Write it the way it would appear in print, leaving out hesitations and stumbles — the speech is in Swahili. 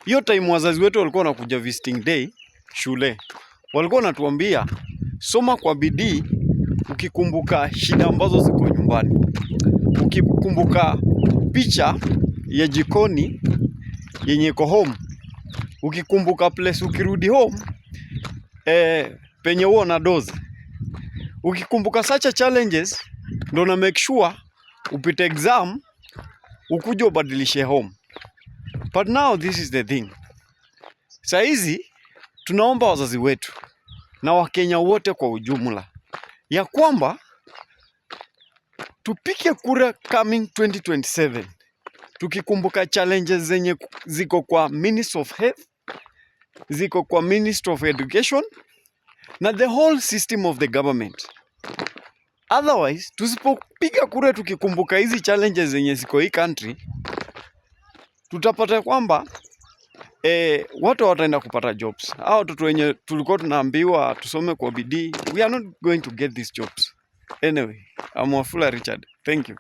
Hiyo time wazazi wetu walikuwa wanakuja visiting day shule, walikuwa wanatuambia soma kwa bidii, ukikumbuka shida ambazo ziko nyumbani, ukikumbuka picha ya jikoni yenye iko home, ukikumbuka place ukirudi home penye huo na doze, ukikumbuka such challenges ndo na make sure upite exam ukuje ubadilishe home. But now this is the thing. Saizi tunaomba wazazi wetu na Wakenya wote kwa ujumla ya kwamba tupike kura coming 2027 tukikumbuka challenges zenye ziko kwa Ministry of Health, ziko kwa Ministry of Education na the whole system of the government. Otherwise, tusipopiga kura tukikumbuka hizi challenges zenye ziko hii country, tutapata kwamba watu wataenda kupata jobs. Hao watoto wenye tulikuwa tunaambiwa tusome kwa bidii, we are not going to get these jobs. Anyway, I'm Wafula Richard. Thank you.